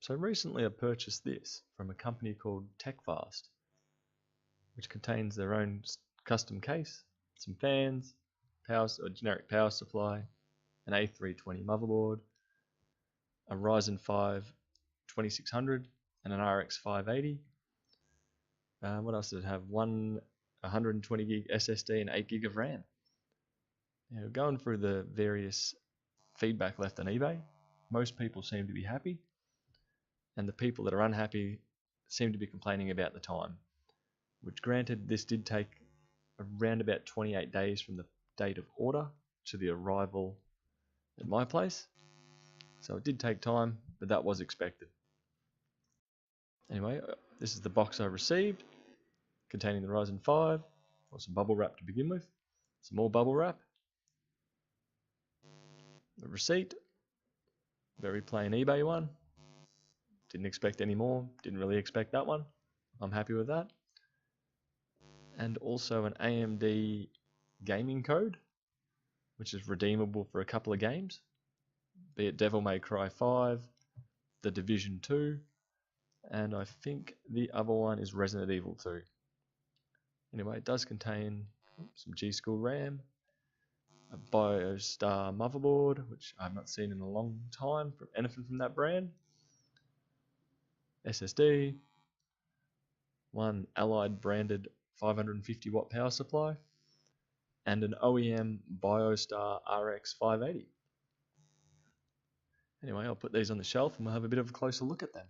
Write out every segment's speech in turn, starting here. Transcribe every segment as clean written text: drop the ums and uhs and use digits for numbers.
So recently I purchased this from a company called Techfast, which contains their own custom case, some fans, or generic power supply, an A320 motherboard, a Ryzen 5 2600 and an RX 580. What else did it have? One 120 gig SSD and 8 gig of RAM. Going through the various feedback left on eBay, most people seem to be happy, and the people that are unhappy seem to be complaining about the time, which granted this did take around about 28 days from the date of order to the arrival at my place, so it did take time, but that was expected. Anyway, this is the box I received, containing the Ryzen 5, or some bubble wrap to begin with, some more bubble wrap, the receipt, very plain eBay one, didn't expect any more, didn't really expect that one, I'm happy with that, and also an AMD gaming code, which is redeemable for a couple of games, be it Devil May Cry 5, The Division 2, and I think the other one is Resident Evil 2. Anyway, it does contain some G-Skill RAM, a BioStar motherboard, which I've not seen in a long time from anything from that brand, SSD, one Allied branded 550 watt power supply, and an OEM BioStar RX 580. Anyway, I'll put these on the shelf and we'll have a bit of a closer look at them.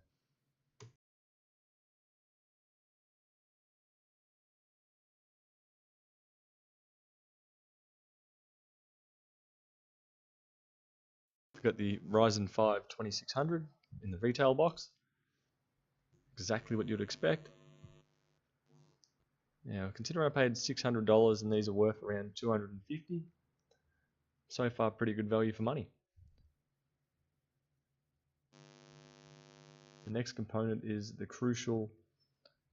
We've got the Ryzen 5 2600 in the retail box. Exactly what you'd expect. Now, consider I paid $600 and these are worth around $250. So far, pretty good value for money. The next component is the crucial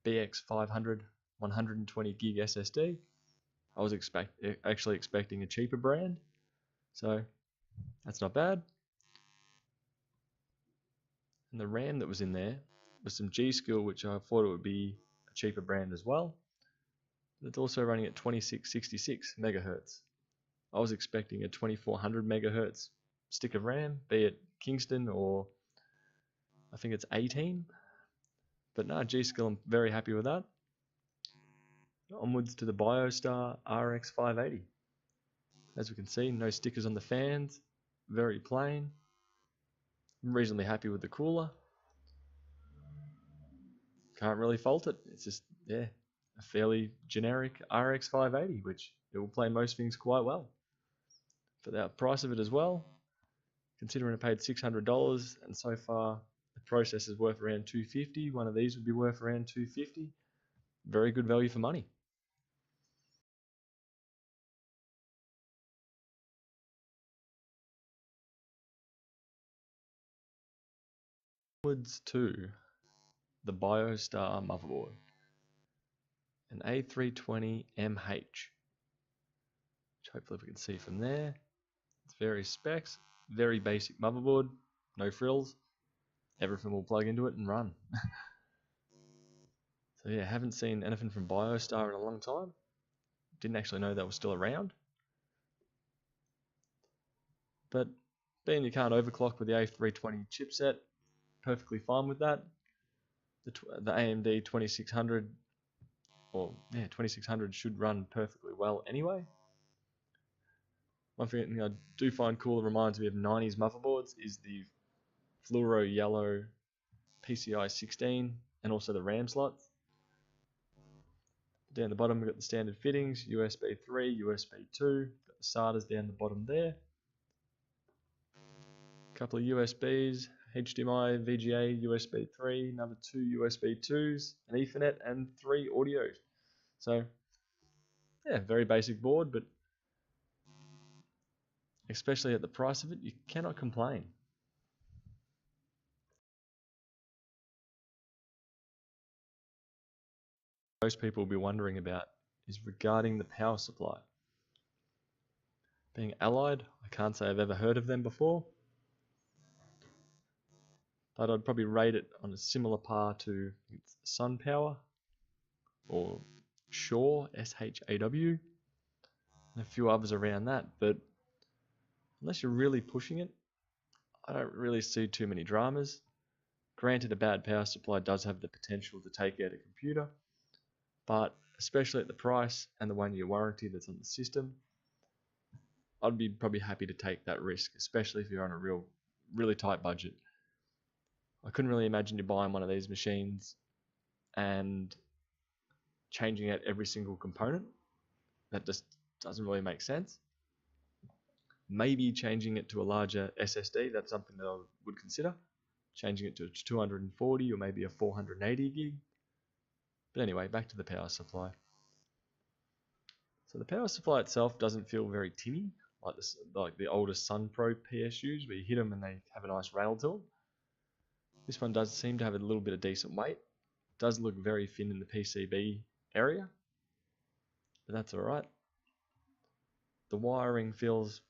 BX500 120 gig SSD. I was actually expecting a cheaper brand, so that's not bad. And the RAM that was in there was some G-Skill, which I thought it would be a cheaper brand as well. It's also running at 2666 megahertz. I was expecting a 2400 megahertz stick of RAM, be it Kingston or I think it's 18. But no, G-Skill, I'm very happy with that. Onwards to the BioStar RX 580. As we can see, no stickers on the fans, very plain. I'm reasonably happy with the cooler. Can't really fault it. It's just, yeah, a fairly generic RX 580, which it will play most things quite well. For the price of it as well, considering I paid $600 and so far the process is worth around $250, one of these would be worth around $250. Very good value for money. Onwards to the BioStar motherboard, an A320MH, which hopefully we can see from there. It's various specs, very basic motherboard, no frills, everything will plug into it and run. So yeah, haven't seen anything from BioStar in a long time. Didn't actually know that was still around. But being you can't overclock with the A320 chipset, perfectly fine with that. The AMD 2600 2600 should run perfectly well anyway. One thing I do find cool that reminds me of 90s motherboards is the fluoro yellow PCI 16 and also the RAM slots. Down the bottom we've got the standard fittings, USB 3, USB 2, got the SATAs down the bottom there. A couple of USBs, HDMI, VGA, USB 3, another 2 USB 2s, an Ethernet, and 3 audios. So, yeah, very basic board, but especially at the price of it, you cannot complain. Most people will be wondering about is regarding the power supply. Being Allied, I can't say I've ever heard of them before, but I'd probably rate it on a similar par to SunPower or Shaw, SHAW, and a few others around that. But unless you're really pushing it, I don't really see too many dramas. Granted, a bad power supply does have the potential to take out a computer, but especially at the price and the 1-year warranty that's on the system, I'd be probably happy to take that risk, especially if you're on a really tight budget. I couldn't really imagine you buying one of these machines and changing out every single component. That just doesn't really make sense. Maybe changing it to a larger SSD, that's something that I would consider. Changing it to 240 or maybe a 480 gig. But anyway, back to the power supply. So the power supply itself doesn't feel very tinny, like the older Sun Pro PSUs where you hit them and they have a nice rattle to them. This one does seem to have a little bit of decent weight. It does look very thin in the PCB area, but that's alright. The wiring feels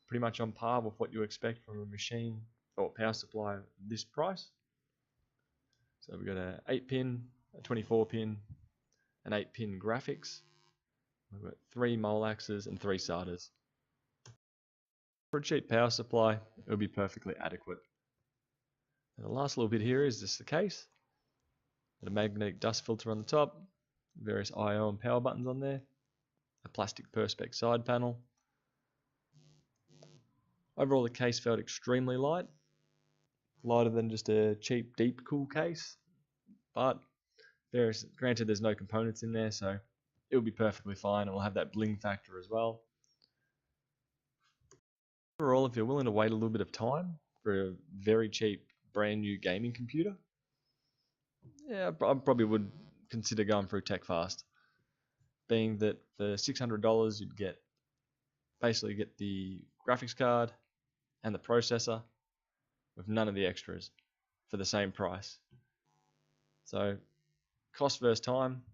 pretty much on par with what you expect from a machine or power supply at this price. So we've got an 8-pin, a 24-pin, an 8-pin graphics. We've got 3 Moleaxes and 3 SATAs. For a cheap power supply, it would be perfectly adequate. And the last little bit here is just the case. Got a magnetic dust filter on the top, various I/O and power buttons on there, a plastic Perspex side panel. Overall, the case felt extremely light, lighter than just a cheap deep cool case, but granted there's no components in there, so it will be perfectly fine. It will have that bling factor as well. Overall, if you're willing to wait a little bit of time for a very cheap brand new gaming computer, yeah, I probably would consider going through Techfast. Being that for $600 you'd basically get the graphics card and the processor with none of the extras for the same price. So cost versus time,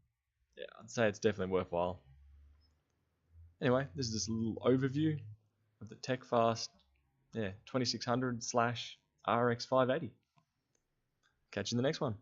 yeah, I'd say it's definitely worthwhile. Anyway, this is just a little overview of the Techfast 2600/RX 580. Catch you in the next one.